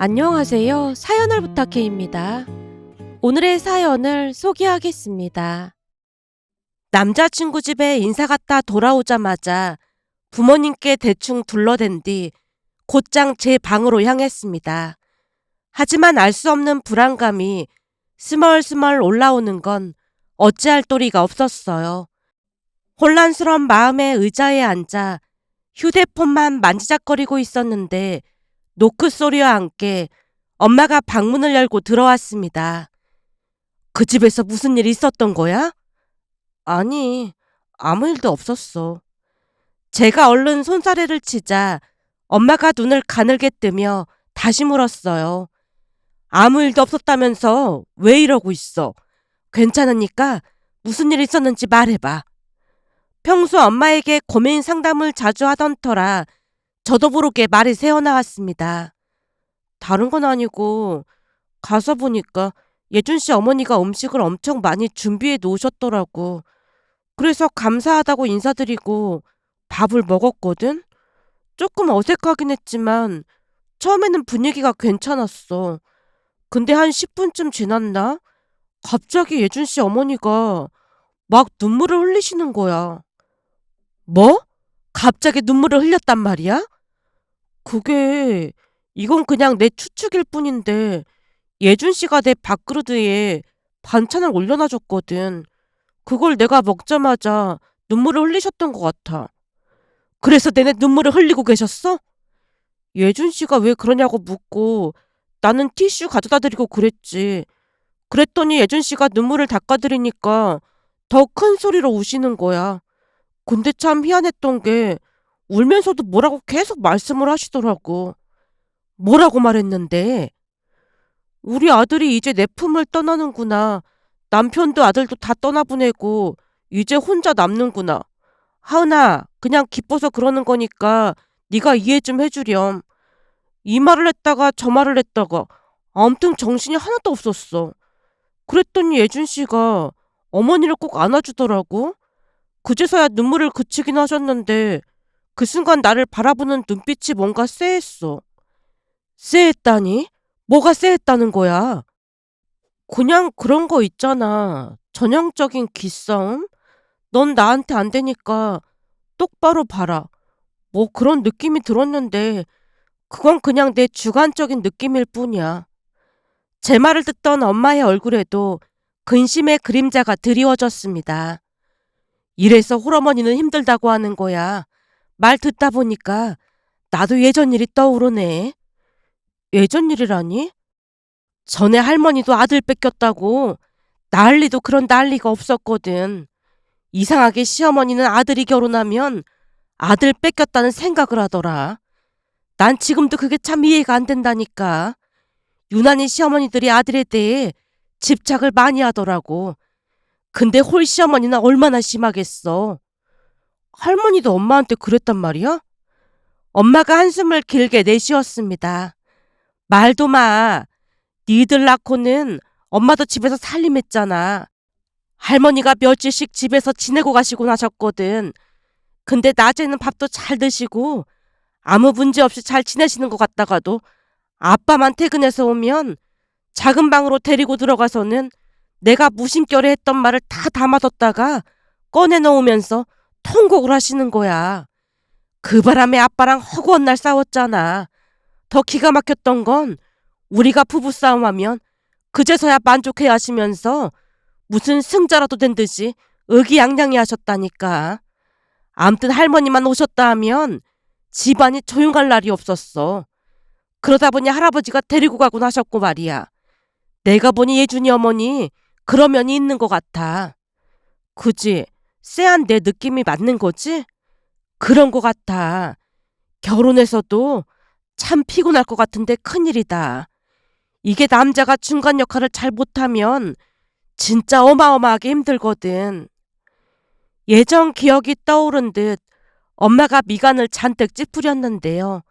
안녕하세요. 사연을 부탁해입니다. 오늘의 사연을 소개하겠습니다. 남자친구 집에 인사 갔다 돌아오자마자 부모님께 대충 둘러댄 뒤 곧장 제 방으로 향했습니다. 하지만 알 수 없는 불안감이 스멀스멀 올라오는 건 어찌할 도리가 없었어요. 혼란스러운 마음에 의자에 앉아 휴대폰만 만지작거리고 있었는데 노크 소리와 함께 엄마가 방문을 열고 들어왔습니다. 그 집에서 무슨 일 있었던 거야? 아니, 아무 일도 없었어. 제가 얼른 손사래를 치자 엄마가 눈을 가늘게 뜨며 다시 물었어요. 아무 일도 없었다면서 왜 이러고 있어? 괜찮으니까 무슨 일 있었는지 말해봐. 평소 엄마에게 고민 상담을 자주 하던 터라 저도 모르게 말이 새어나왔습니다. 다른 건 아니고 가서 보니까 예준 씨 어머니가 음식을 엄청 많이 준비해 놓으셨더라고. 그래서 감사하다고 인사드리고 밥을 먹었거든? 조금 어색하긴 했지만 처음에는 분위기가 괜찮았어. 근데 한 10분쯤 지났나? 갑자기 예준 씨 어머니가 막 눈물을 흘리시는 거야. 뭐? 갑자기 눈물을 흘렸단 말이야? 그게 이건 그냥 내 추측일 뿐인데 예준 씨가 내 밥그릇 위에 반찬을 올려놔줬거든. 그걸 내가 먹자마자 눈물을 흘리셨던 것 같아. 그래서 내내 눈물을 흘리고 계셨어? 예준 씨가 왜 그러냐고 묻고 나는 티슈 가져다 드리고 그랬지. 그랬더니 예준 씨가 눈물을 닦아드리니까 더 큰 소리로 우시는 거야. 근데 참 희한했던 게 울면서도 뭐라고 계속 말씀을 하시더라고. 뭐라고 말했는데? 우리 아들이 이제 내 품을 떠나는구나. 남편도 아들도 다 떠나보내고 이제 혼자 남는구나. 하은아, 그냥 기뻐서 그러는 거니까 네가 이해 좀 해주렴. 이 말을 했다가 저 말을 했다가 아무튼 정신이 하나도 없었어. 그랬더니 예준 씨가 어머니를 꼭 안아주더라고. 그제서야 눈물을 그치긴 하셨는데 그 순간 나를 바라보는 눈빛이 뭔가 쎄했어. 쎄했다니? 뭐가 쎄했다는 거야? 그냥 그런 거 있잖아. 전형적인 기싸움? 넌 나한테 안 되니까 똑바로 봐라. 뭐 그런 느낌이 들었는데 그건 그냥 내 주관적인 느낌일 뿐이야. 제 말을 듣던 엄마의 얼굴에도 근심의 그림자가 드리워졌습니다. 이래서 홀어머니는 힘들다고 하는 거야. 말 듣다 보니까 나도 예전 일이 떠오르네. 예전 일이라니? 전에 할머니도 아들 뺏겼다고 난리도 그런 난리가 없었거든. 이상하게 시어머니는 아들이 결혼하면 아들 뺏겼다는 생각을 하더라. 난 지금도 그게 참 이해가 안 된다니까. 유난히 시어머니들이 아들에 대해 집착을 많이 하더라고. 근데 홀 시어머니는 얼마나 심하겠어. 할머니도 엄마한테 그랬단 말이야? 엄마가 한숨을 길게 내쉬었습니다. 말도 마. 니들 낳고는 엄마도 집에서 살림했잖아. 할머니가 며칠씩 집에서 지내고 가시고 나셨거든. 근데 낮에는 밥도 잘 드시고 아무 문제 없이 잘 지내시는 것 같다가도 아빠만 퇴근해서 오면 작은 방으로 데리고 들어가서는 내가 무심결에 했던 말을 다 담아뒀다가 꺼내놓으면서 통곡을 하시는 거야. 그 바람에 아빠랑 허구한 날 싸웠잖아. 더 기가 막혔던 건 우리가 부부싸움하면 그제서야 만족해 하시면서 무슨 승자라도 된 듯이 의기양양해 하셨다니까. 암튼 할머니만 오셨다 하면 집안이 조용할 날이 없었어. 그러다 보니 할아버지가 데리고 가곤 하셨고 말이야. 내가 보니 예준이 어머니 그런 면이 있는 것 같아. 그지? 쎄한 내 느낌이 맞는 거지? 그런 것 같아. 결혼해서도 참 피곤할 것 같은데 큰일이다. 이게 남자가 중간 역할을 잘 못하면 진짜 어마어마하게 힘들거든. 예전 기억이 떠오른 듯 엄마가 미간을 잔뜩 찌푸렸는데요.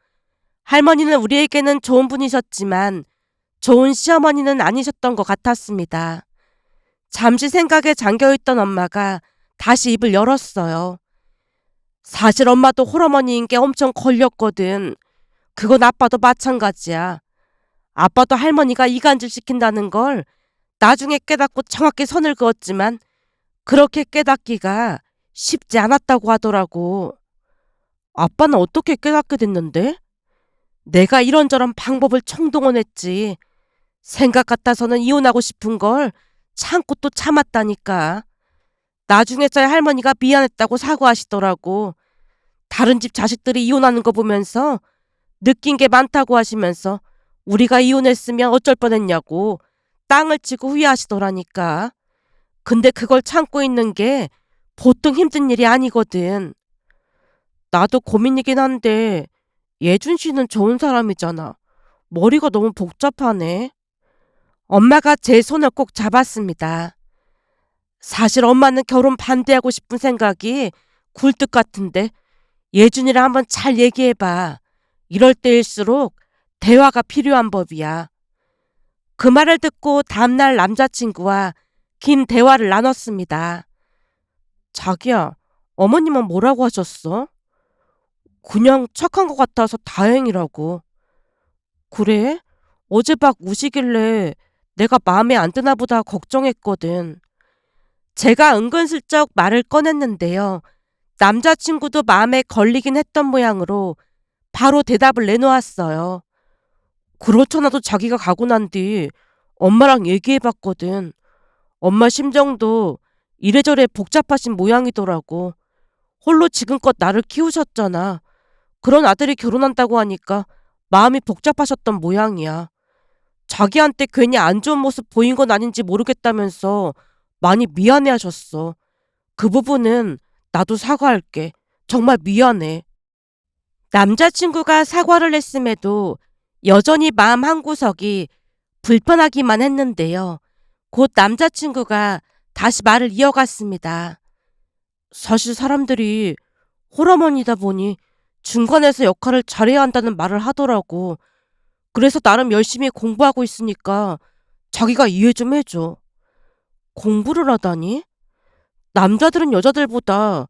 할머니는 우리에게는 좋은 분이셨지만 좋은 시어머니는 아니셨던 것 같았습니다. 잠시 생각에 잠겨있던 엄마가 다시 입을 열었어요. 사실 엄마도 홀어머니인 게 엄청 걸렸거든. 그건 아빠도 마찬가지야. 아빠도 할머니가 이간질 시킨다는 걸 나중에 깨닫고 정확히 선을 그었지만 그렇게 깨닫기가 쉽지 않았다고 하더라고. 아빠는 어떻게 깨닫게 됐는데? 내가 이런저런 방법을 총동원했지. 생각 같아서는 이혼하고 싶은 걸 참고 또 참았다니까. 나중에서야 할머니가 미안했다고 사과하시더라고. 다른 집 자식들이 이혼하는 거 보면서 느낀 게 많다고 하시면서 우리가 이혼했으면 어쩔 뻔했냐고 땅을 치고 후회하시더라니까. 근데 그걸 참고 있는 게 보통 힘든 일이 아니거든. 나도 고민이긴 한데 예준 씨는 좋은 사람이잖아. 머리가 너무 복잡하네. 엄마가 제 손을 꼭 잡았습니다. 사실 엄마는 결혼 반대하고 싶은 생각이 굴뚝 같은데 예준이랑 한번 잘 얘기해봐. 이럴 때일수록 대화가 필요한 법이야. 그 말을 듣고 다음날 남자친구와 긴 대화를 나눴습니다. 자기야, 어머님은 뭐라고 하셨어? 그냥 착한 것 같아서 다행이라고. 그래? 어제 막 우시길래 내가 마음에 안 드나 보다 걱정했거든. 제가 은근슬쩍 말을 꺼냈는데요. 남자친구도 마음에 걸리긴 했던 모양으로 바로 대답을 내놓았어요. 그렇잖아도 자기가 가고 난 뒤 엄마랑 얘기해봤거든. 엄마 심정도 이래저래 복잡하신 모양이더라고. 홀로 지금껏 나를 키우셨잖아. 그런 아들이 결혼한다고 하니까 마음이 복잡하셨던 모양이야. 자기한테 괜히 안 좋은 모습 보인 건 아닌지 모르겠다면서 많이 미안해 하셨어. 그 부분은 나도 사과할게. 정말 미안해. 남자친구가 사과를 했음에도 여전히 마음 한구석이 불편하기만 했는데요. 곧 남자친구가 다시 말을 이어갔습니다. 사실 사람들이 홀어머니다 보니 중간에서 역할을 잘해야 한다는 말을 하더라고. 그래서 나름 열심히 공부하고 있으니까 자기가 이해 좀 해줘. 공부를 하다니? 남자들은 여자들보다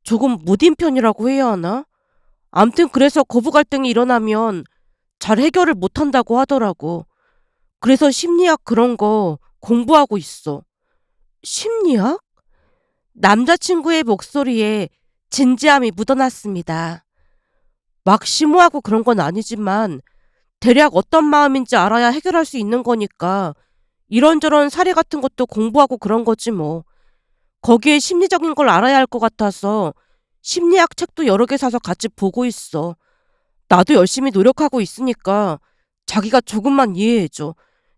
조금 무딘 편이라고 해야 하나? 암튼 그래서 거부 갈등이 일어나면 잘 해결을 못한다고 하더라고. 그래서 심리학 그런 거 공부하고 있어. 심리학? 남자친구의 목소리에 진지함이 묻어났습니다. 막 심오하고 그런 건 아니지만 대략 어떤 마음인지 알아야 해결할 수 있는 거니까 이런저런 사례 같은 것도 공부하고 그런 거지 뭐. 거기에 심리적인 걸 알아야 할 것 같아서 심리학 책도 여러 개 사서 같이 보고 있어. 나도 열심히 노력하고 있으니까 자기가 조금만 이해해줘.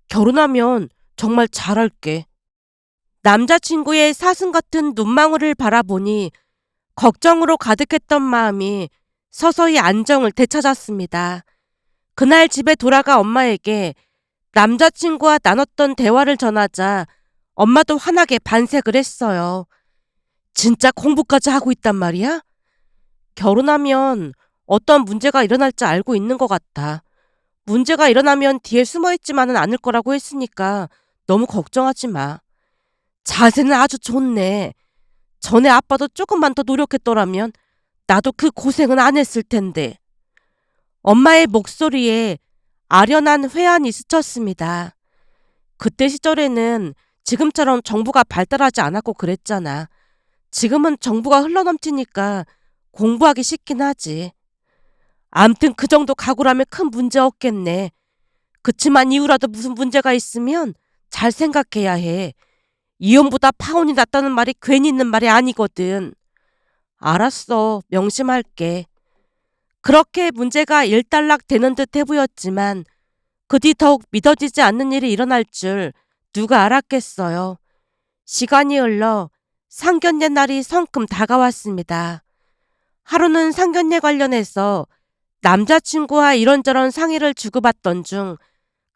결혼하면 정말 잘할게. 남자친구의 사슴 같은 눈망울을 바라보니 걱정으로 가득했던 마음이 서서히 안정을 되찾았습니다. 그날 집에 돌아가 엄마에게 남자친구와 나눴던 대화를 전하자 엄마도 환하게 반색을 했어요. 진짜 공부까지 하고 있단 말이야? 결혼하면 어떤 문제가 일어날지 알고 있는 것 같아. 문제가 일어나면 뒤에 숨어있지만은 않을 거라고 했으니까 너무 걱정하지 마. 자세는 아주 좋네. 전에 아빠도 조금만 더 노력했더라면 나도 그 고생은 안 했을 텐데. 엄마의 목소리에 아련한 회한이 스쳤습니다. 그때 시절에는 지금처럼 정부가 발달하지 않았고 그랬잖아. 지금은 정부가 흘러넘치니까 공부하기 쉽긴 하지. 암튼 그 정도 각오라면 큰 문제 없겠네. 그치만 이후라도 무슨 문제가 있으면 잘 생각해야 해. 이혼보다 파혼이 낫다는 말이 괜히 있는 말이 아니거든. 알았어. 명심할게. 그렇게 문제가 일단락 되는 듯 해 보였지만 그 뒤 더욱 믿어지지 않는 일이 일어날 줄 누가 알았겠어요. 시간이 흘러 상견례 날이 성큼 다가왔습니다. 하루는 상견례 관련해서 남자친구와 이런저런 상의를 주고받던 중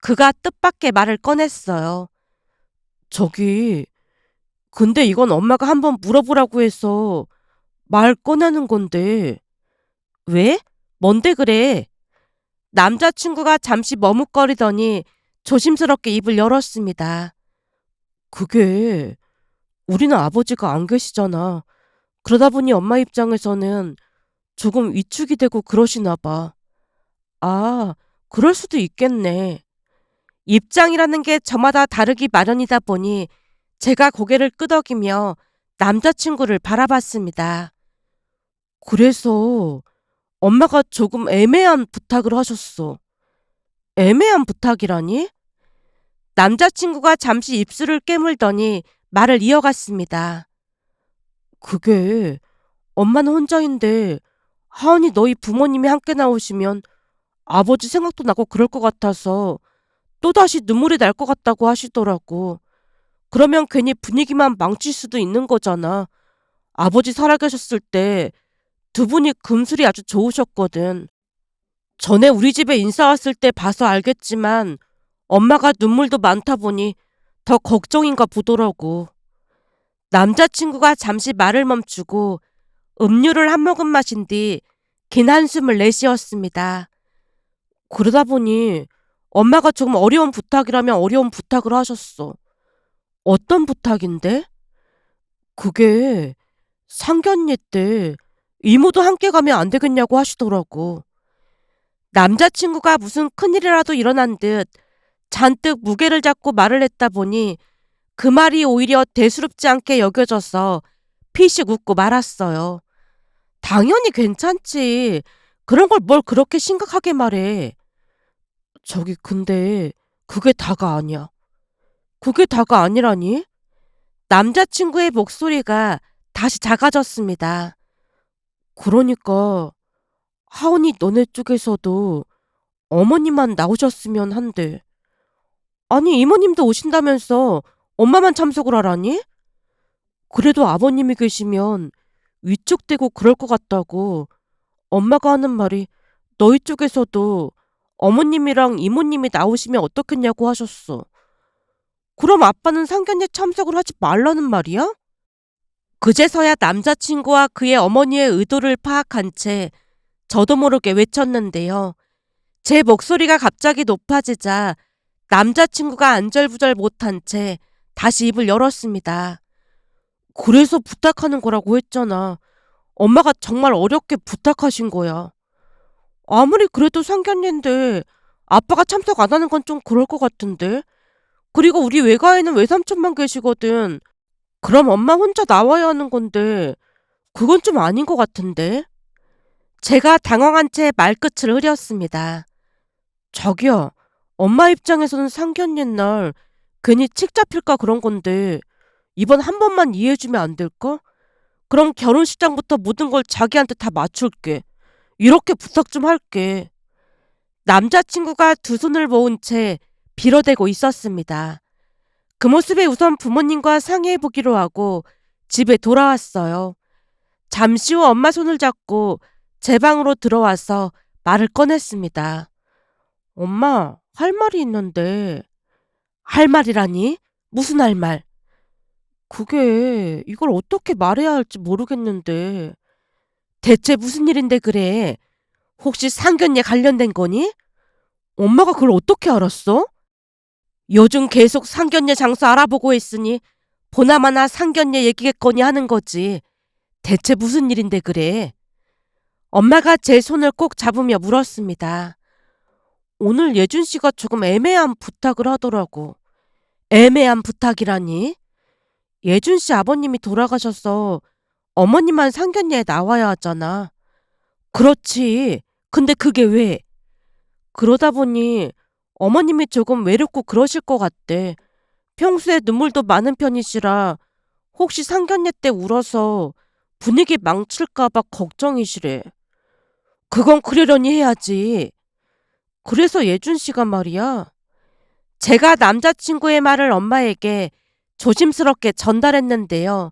그가 뜻밖의 말을 꺼냈어요. 저기, 근데 이건 엄마가 한번 물어보라고 해서 말 꺼내는 건데. 왜? 뭔데 그래? 남자친구가 잠시 머뭇거리더니 조심스럽게 입을 열었습니다. 그게 우리는 아버지가 안 계시잖아. 그러다 보니 엄마 입장에서는 조금 위축이 되고 그러시나 봐. 아, 그럴 수도 있겠네. 입장이라는 게 저마다 다르기 마련이다 보니 제가 고개를 끄덕이며 남자친구를 바라봤습니다. 그래서 엄마가 조금 애매한 부탁을 하셨어. 애매한 부탁이라니? 남자친구가 잠시 입술을 깨물더니 말을 이어갔습니다. 그게 엄마는 혼자인데 하은이 너희 부모님이 함께 나오시면 아버지 생각도 나고 그럴 것 같아서 또다시 눈물이 날 것 같다고 하시더라고. 그러면 괜히 분위기만 망칠 수도 있는 거잖아. 아버지 살아계셨을 때 두 분이 금술이 아주 좋으셨거든. 전에 우리 집에 인사 왔을 때 봐서 알겠지만 엄마가 눈물도 많다 보니 더 걱정인가 보더라고. 남자친구가 잠시 말을 멈추고 음료를 한 모금 마신 뒤 긴 한숨을 내쉬었습니다. 그러다 보니 엄마가 조금 어려운 부탁이라면 어려운 부탁을 하셨어. 어떤 부탁인데? 그게 상견례 때 이모도 함께 가면 안 되겠냐고 하시더라고. 남자친구가 무슨 큰일이라도 일어난 듯 잔뜩 무게를 잡고 말을 했다 보니 그 말이 오히려 대수롭지 않게 여겨져서 피식 웃고 말았어요. 당연히 괜찮지. 그런 걸 뭘 그렇게 심각하게 말해. 저기 근데 그게 다가 아니야. 그게 다가 아니라니? 남자친구의 목소리가 다시 작아졌습니다. 그러니까 하은이 너네 쪽에서도 어머니만 나오셨으면 한데. 아니 이모님도 오신다면서 엄마만 참석을 하라니? 그래도 아버님이 계시면 위축되고 그럴 것 같다고 엄마가 하는 말이 너희 쪽에서도 어머님이랑 이모님이 나오시면 어떻겠냐고 하셨어. 그럼 아빠는 상견례 참석을 하지 말라는 말이야? 그제서야 남자친구와 그의 어머니의 의도를 파악한 채 저도 모르게 외쳤는데요. 제 목소리가 갑자기 높아지자 남자친구가 안절부절 못한 채 다시 입을 열었습니다. 그래서 부탁하는 거라고 했잖아. 엄마가 정말 어렵게 부탁하신 거야. 아무리 그래도 상견례인데 아빠가 참석 안 하는 건 좀 그럴 것 같은데. 그리고 우리 외가에는 외삼촌만 계시거든. 그럼 엄마 혼자 나와야 하는 건데 그건 좀 아닌 것 같은데. 제가 당황한 채 말끝을 흐렸습니다. 저기요. 엄마 입장에서는 상견례 날 괜히 칙 잡힐까 그런 건데 이번 한 번만 이해해주면 안 될까? 그럼 결혼식장부터 모든 걸 자기한테 다 맞출게. 이렇게 부탁 좀 할게. 남자친구가 두 손을 모은 채 빌어대고 있었습니다. 그 모습에 우선 부모님과 상의해보기로 하고 집에 돌아왔어요. 잠시 후 엄마 손을 잡고 제 방으로 들어와서 말을 꺼냈습니다. 엄마, 할 말이 있는데. 할 말이라니? 무슨 할 말? 그게 이걸 어떻게 말해야 할지 모르겠는데. 대체 무슨 일인데 그래? 혹시 상견례 관련된 거니? 엄마가 그걸 어떻게 알았어? 요즘 계속 상견례 장소 알아보고 있으니 보나마나 상견례 얘기겠거니 하는 거지. 대체 무슨 일인데 그래? 엄마가 제 손을 꼭 잡으며 물었습니다. 오늘 예준 씨가 조금 애매한 부탁을 하더라고. 애매한 부탁이라니? 예준 씨 아버님이 돌아가셔서 어머니만 상견례에 나와야 하잖아. 그렇지. 근데 그게 왜? 그러다 보니 어머님이 조금 외롭고 그러실 것 같대. 평소에 눈물도 많은 편이시라 혹시 상견례 때 울어서 분위기 망칠까봐 걱정이시래. 그건 그러려니 해야지. 그래서 예준 씨가 말이야. 제가 남자친구의 말을 엄마에게 조심스럽게 전달했는데요.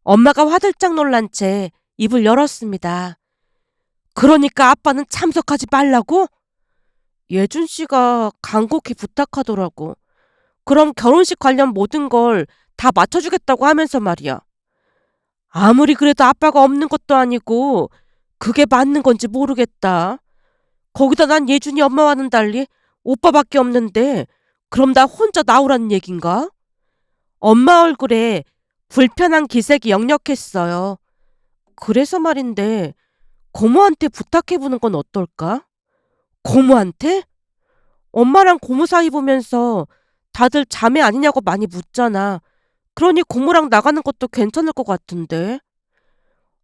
엄마가 화들짝 놀란 채 입을 열었습니다. 그러니까 아빠는 참석하지 말라고? 예준 씨가 간곡히 부탁하더라고. 그럼 결혼식 관련 모든 걸 다 맞춰주겠다고 하면서 말이야. 아무리 그래도 아빠가 없는 것도 아니고 그게 맞는 건지 모르겠다. 거기다 난 예준이 엄마와는 달리 오빠밖에 없는데 그럼 나 혼자 나오라는 얘긴가? 엄마 얼굴에 불편한 기색이 역력했어요. 그래서 말인데 고모한테 부탁해보는 건 어떨까? 고모한테? 엄마랑 고모 사이 보면서 다들 자매 아니냐고 많이 묻잖아. 그러니 고모랑 나가는 것도 괜찮을 것 같은데.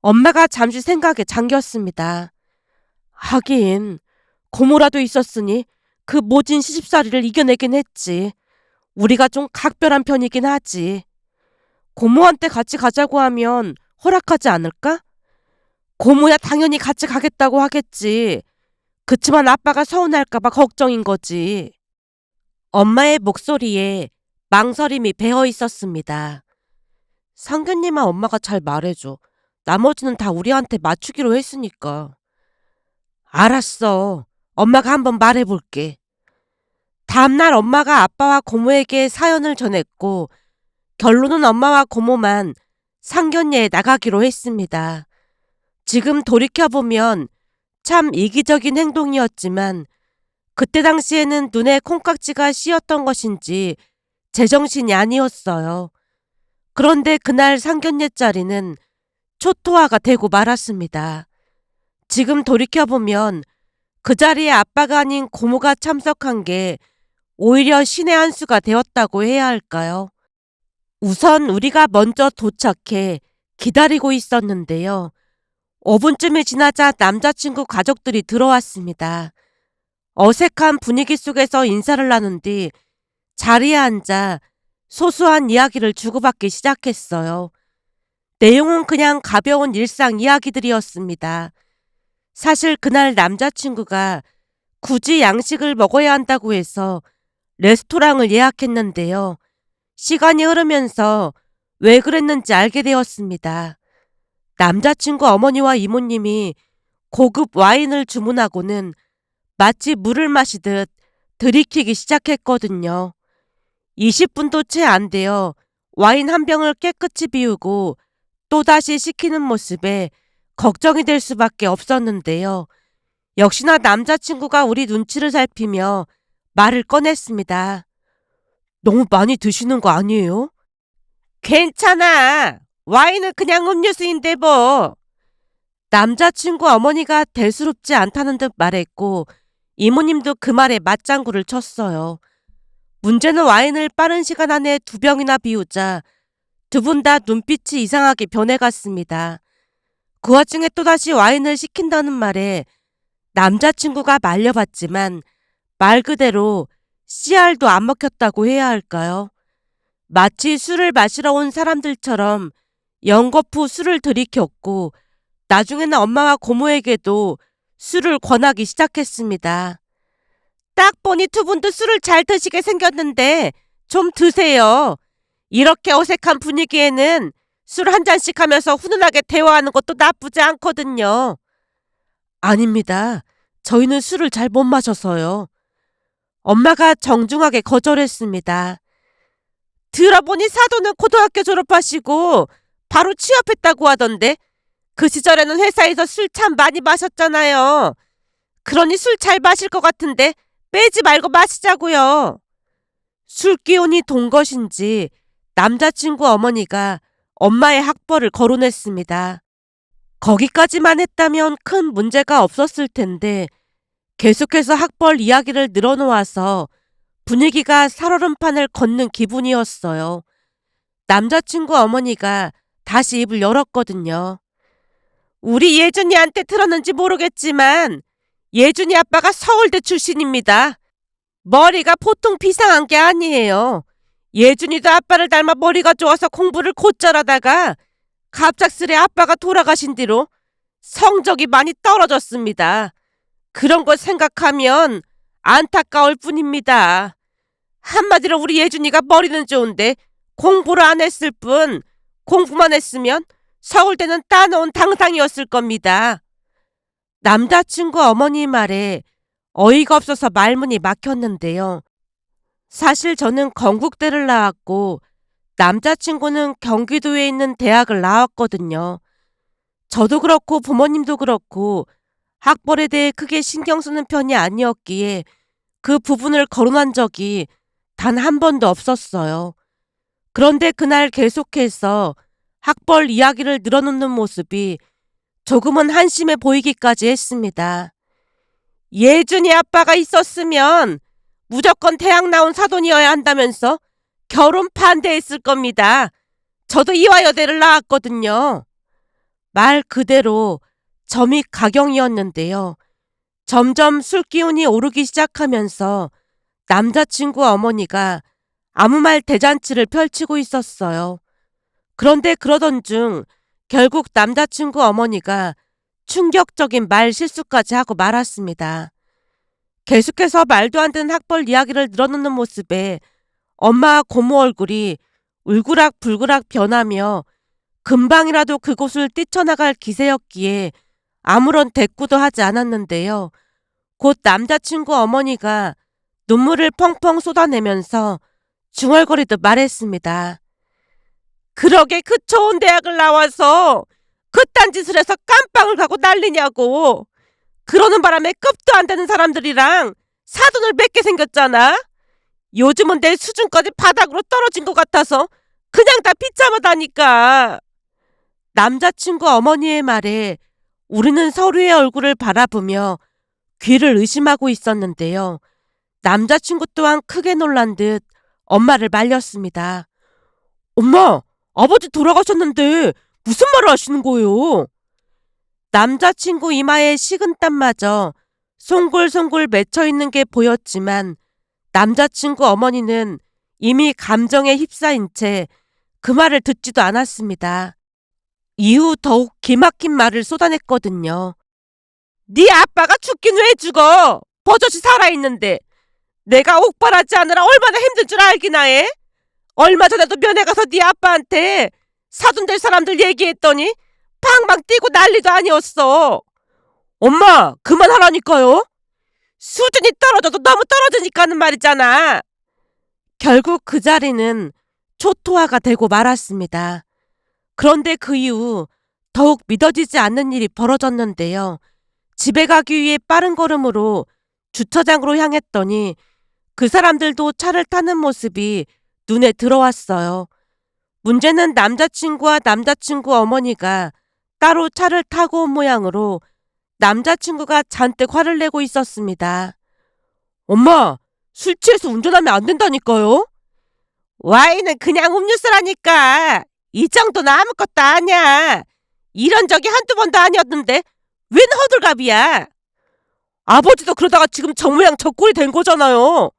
엄마가 잠시 생각에 잠겼습니다. 하긴 고모라도 있었으니 그 모진 시집살이를 이겨내긴 했지. 우리가 좀 각별한 편이긴 하지. 고모한테 같이 가자고 하면 허락하지 않을까? 고모야 당연히 같이 가겠다고 하겠지. 그치만 아빠가 서운할까봐 걱정인 거지. 엄마의 목소리에 망설임이 배어 있었습니다. 상규님아 엄마가 잘 말해줘. 나머지는 다 우리한테 맞추기로 했으니까. 알았어. 엄마가 한번 말해볼게. 다음날 엄마가 아빠와 고모에게 사연을 전했고 결론은 엄마와 고모만 상견례에 나가기로 했습니다. 지금 돌이켜보면 참 이기적인 행동이었지만 그때 당시에는 눈에 콩깍지가 씌었던 것인지 제정신이 아니었어요. 그런데 그날 상견례 자리는 초토화가 되고 말았습니다. 지금 돌이켜보면 그 자리에 아빠가 아닌 고모가 참석한 게 오히려 신의 한 수가 되었다고 해야 할까요? 우선 우리가 먼저 도착해 기다리고 있었는데요. 5분쯤이 지나자 남자친구 가족들이 들어왔습니다. 어색한 분위기 속에서 인사를 나눈 뒤 자리에 앉아 소소한 이야기를 주고받기 시작했어요. 내용은 그냥 가벼운 일상 이야기들이었습니다. 사실 그날 남자친구가 굳이 양식을 먹어야 한다고 해서 레스토랑을 예약했는데요. 시간이 흐르면서 왜 그랬는지 알게 되었습니다. 남자친구 어머니와 이모님이 고급 와인을 주문하고는 마치 물을 마시듯 들이키기 시작했거든요. 20분도 채 안 되어 와인 한 병을 깨끗이 비우고 또다시 시키는 모습에 걱정이 될 수밖에 없었는데요. 역시나 남자친구가 우리 눈치를 살피며 말을 꺼냈습니다. 너무 많이 드시는 거 아니에요? 괜찮아. 와인은 그냥 음료수인데 뭐. 남자친구 어머니가 대수롭지 않다는 듯 말했고 이모님도 그 말에 맞장구를 쳤어요. 문제는 와인을 빠른 시간 안에 2병이나 비우자 두 분 다 눈빛이 이상하게 변해갔습니다. 그 와중에 또다시 와인을 시킨다는 말에 남자친구가 말려봤지만 말 그대로 씨알도 안 먹혔다고 해야 할까요? 마치 술을 마시러 온 사람들처럼 연거푸 술을 들이켰고 나중에는 엄마와 고모에게도 술을 권하기 시작했습니다. 딱 보니 두 분도 술을 잘 드시게 생겼는데 좀 드세요. 이렇게 어색한 분위기에는 술 한 잔씩 하면서 훈훈하게 대화하는 것도 나쁘지 않거든요. 아닙니다. 저희는 술을 잘 못 마셔서요. 엄마가 정중하게 거절했습니다. 들어보니 사돈은 고등학교 졸업하시고 바로 취업했다고 하던데 그 시절에는 회사에서 술 참 많이 마셨잖아요. 그러니 술 잘 마실 것 같은데 빼지 말고 마시자고요. 술 기운이 돈 것인지 남자친구 어머니가 엄마의 학벌을 거론했습니다. 거기까지만 했다면 큰 문제가 없었을 텐데 계속해서 학벌 이야기를 늘어놓아서 분위기가 살얼음판을 걷는 기분이었어요. 남자친구 어머니가 다시 입을 열었거든요. 우리 예준이한테 들었는지 모르겠지만 예준이 아빠가 서울대 출신입니다. 머리가 보통 비상한 게 아니에요. 예준이도 아빠를 닮아 머리가 좋아서 공부를 곧잘 하다가 갑작스레 아빠가 돌아가신 뒤로 성적이 많이 떨어졌습니다. 그런 걸 생각하면 안타까울 뿐입니다. 한마디로 우리 예준이가 머리는 좋은데 공부를 안 했을 뿐 공부만 했으면 서울대는 따놓은 당상이었을 겁니다. 남자친구 어머니 말에 어이가 없어서 말문이 막혔는데요. 사실 저는 건국대를 나왔고 남자친구는 경기도에 있는 대학을 나왔거든요. 저도 그렇고 부모님도 그렇고 학벌에 대해 크게 신경 쓰는 편이 아니었기에 그 부분을 거론한 적이 단 한 번도 없었어요. 그런데 그날 계속해서 학벌 이야기를 늘어놓는 모습이 조금은 한심해 보이기까지 했습니다. 예준이 아빠가 있었으면 무조건 대학 나온 사돈이어야 한다면서 결혼 반대했을 겁니다. 저도 이화여대를 나왔거든요. 말 그대로 점이 가경이었는데요. 점점 술 기운이 오르기 시작하면서 남자친구 어머니가 아무 말 대잔치를 펼치고 있었어요. 그런데 그러던 중 결국 남자친구 어머니가 충격적인 말 실수까지 하고 말았습니다. 계속해서 말도 안 되는 학벌 이야기를 늘어놓는 모습에 엄마와 고모 얼굴이 울그락불그락 변하며 금방이라도 그곳을 뛰쳐나갈 기세였기에 아무런 대꾸도 하지 않았는데요. 곧 남자친구 어머니가 눈물을 펑펑 쏟아내면서 중얼거리듯 말했습니다. 그러게 그 좋은 대학을 나와서 그딴 짓을 해서 깜빵을 가고 난리냐고. 그러는 바람에 급도 안 되는 사람들이랑 사돈을 맺게 생겼잖아. 요즘은 내 수준까지 바닥으로 떨어진 것 같아서 그냥 다 비참하다니까. 남자친구 어머니의 말에 우리는 서로의 얼굴을 바라보며 귀를 의심하고 있었는데요. 남자친구 또한 크게 놀란 듯 엄마를 말렸습니다. 엄마, 아버지 돌아가셨는데 무슨 말을 하시는 거예요? 남자친구 이마에 식은땀마저 송골송골 맺혀있는 게 보였지만 남자친구 어머니는 이미 감정에 휩싸인 채 그 말을 듣지도 않았습니다. 이후 더욱 기막힌 말을 쏟아냈거든요. 네 아빠가 죽긴 왜 죽어? 버젓이 살아있는데. 내가 옥바라지 하느라 얼마나 힘든 줄 알기나 해? 얼마 전에도 면회 가서 네 아빠한테 사돈 될 사람들 얘기했더니 팡팡 뛰고 난리도 아니었어. 엄마, 그만하라니까요. 수준이 떨어져도 너무 떨어지니까는 말이잖아. 결국 그 자리는 초토화가 되고 말았습니다. 그런데 그 이후 더욱 믿어지지 않는 일이 벌어졌는데요. 집에 가기 위해 빠른 걸음으로 주차장으로 향했더니 그 사람들도 차를 타는 모습이 눈에 들어왔어요. 문제는 남자친구와 남자친구 어머니가 따로 차를 타고 온 모양으로 남자친구가 잔뜩 화를 내고 있었습니다. 엄마, 술 취해서 운전하면 안 된다니까요? 와인은 그냥 음료수라니까. 이 정도는 아무것도 아니야. 이런 적이 한두 번도 아니었는데 웬 허들갑이야. 아버지도 그러다가 지금 저 모양 저 꼴이 된 거잖아요.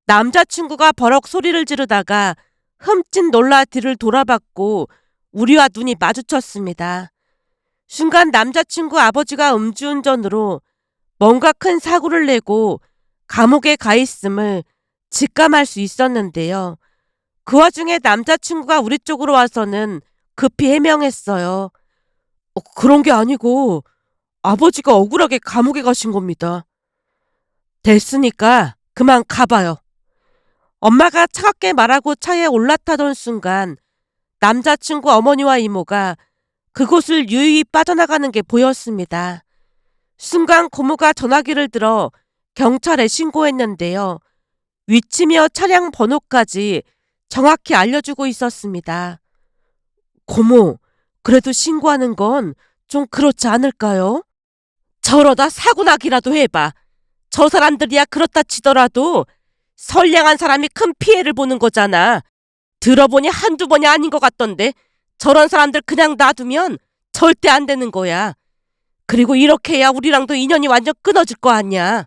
남자친구가 버럭 소리를 지르다가 흠칫 놀라 뒤를 돌아봤고 우리와 눈이 마주쳤습니다. 순간 남자친구 아버지가 음주운전으로 뭔가 큰 사고를 내고 감옥에 가 있음을 직감할 수 있었는데요. 그 와중에 남자친구가 우리 쪽으로 와서는 급히 해명했어요. 그런 게 아니고 아버지가 억울하게 감옥에 가신 겁니다. 됐으니까 그만 가봐요. 엄마가 차갑게 말하고 차에 올라타던 순간 남자친구 어머니와 이모가 그곳을 유유히 빠져나가는 게 보였습니다. 순간 고모가 전화기를 들어 경찰에 신고했는데요. 위치며 차량 번호까지 정확히 알려주고 있었습니다. 고모, 그래도 신고하는 건 좀 그렇지 않을까요? 저러다 사고나기라도 해봐. 저 사람들이야 그렇다 치더라도 선량한 사람이 큰 피해를 보는 거잖아. 들어보니 한두 번이 아닌 것 같던데 저런 사람들 그냥 놔두면 절대 안 되는 거야. 그리고 이렇게 해야 우리랑도 인연이 완전 끊어질 거 아니야.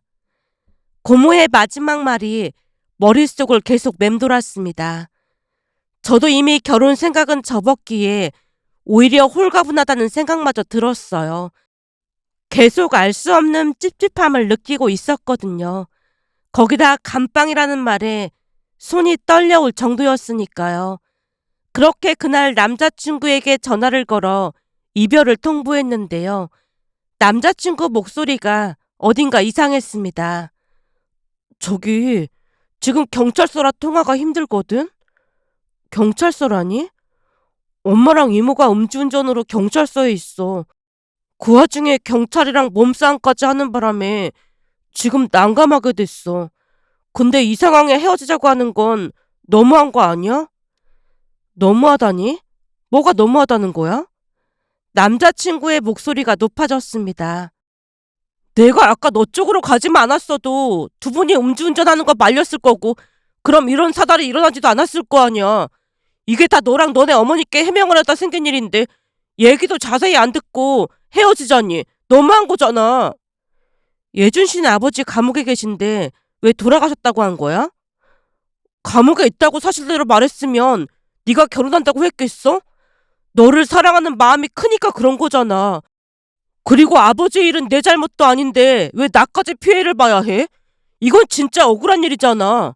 고모의 마지막 말이 머릿속을 계속 맴돌았습니다. 저도 이미 결혼 생각은 접었기에 오히려 홀가분하다는 생각마저 들었어요. 계속 알 수 없는 찝찝함을 느끼고 있었거든요. 거기다 감방이라는 말에 손이 떨려올 정도였으니까요. 그렇게 그날 남자친구에게 전화를 걸어 이별을 통보했는데요. 남자친구 목소리가 어딘가 이상했습니다. 저기, 지금 경찰서라 통화가 힘들거든? 경찰서라니? 엄마랑 이모가 음주운전으로 경찰서에 있어. 그 와중에 경찰이랑 몸싸움까지 하는 바람에 지금 난감하게 됐어. 근데 이 상황에 헤어지자고 하는 건 너무한 거 아니야? 너무하다니? 뭐가 너무하다는 거야? 남자친구의 목소리가 높아졌습니다. 내가 아까 너 쪽으로 가지만 않았어도 두 분이 음주운전하는 거 말렸을 거고 그럼 이런 사달이 일어나지도 않았을 거 아니야. 이게 다 너랑 너네 어머니께 해명을 하다 생긴 일인데 얘기도 자세히 안 듣고 헤어지자니 너무한 거잖아. 예준 씨네 아버지 감옥에 계신데 왜 돌아가셨다고 한 거야? 감옥에 있다고 사실대로 말했으면 네가 결혼한다고 했겠어? 너를 사랑하는 마음이 크니까 그런 거잖아. 그리고 아버지 일은 내 잘못도 아닌데 왜 나까지 피해를 봐야 해? 이건 진짜 억울한 일이잖아.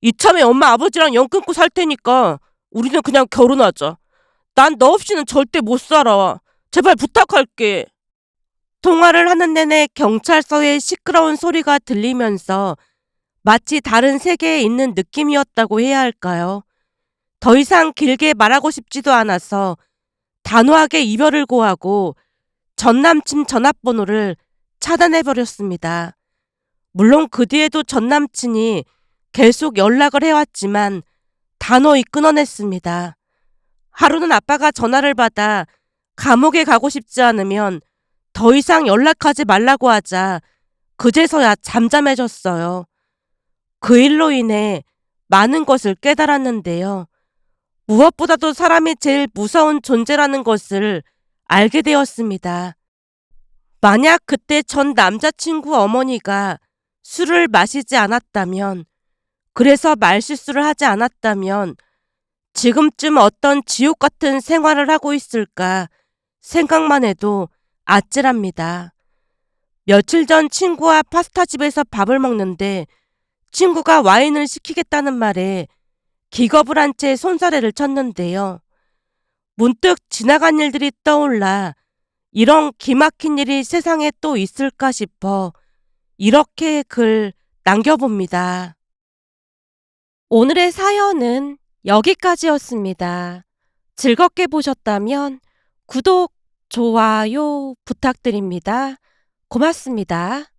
이참에 엄마 아버지랑 연 끊고 살 테니까 우리는 그냥 결혼하자. 난 너 없이는 절대 못 살아. 제발 부탁할게. 통화를 하는 내내 경찰서의 시끄러운 소리가 들리면서 마치 다른 세계에 있는 느낌이었다고 해야 할까요? 더 이상 길게 말하고 싶지도 않아서 단호하게 이별을 고하고 전 남친 전화번호를 차단해버렸습니다. 물론 그 뒤에도 전 남친이 계속 연락을 해왔지만 단호히 끊어냈습니다. 하루는 아빠가 전화를 받아 감옥에 가고 싶지 않으면 더 이상 연락하지 말라고 하자 그제서야 잠잠해졌어요. 그 일로 인해 많은 것을 깨달았는데요. 무엇보다도 사람이 제일 무서운 존재라는 것을 알게 되었습니다. 만약 그때 전 남자친구 어머니가 술을 마시지 않았다면, 그래서 말실수를 하지 않았다면 지금쯤 어떤 지옥 같은 생활을 하고 있을까 생각만 해도 아찔합니다. 며칠 전 친구와 파스타집에서 밥을 먹는데 친구가 와인을 시키겠다는 말에 기겁을 한 채 손사래를 쳤는데요. 문득 지나간 일들이 떠올라 이런 기막힌 일이 세상에 또 있을까 싶어 이렇게 글 남겨봅니다. 오늘의 사연은 여기까지였습니다. 즐겁게 보셨다면 구독, 좋아요 부탁드립니다. 고맙습니다.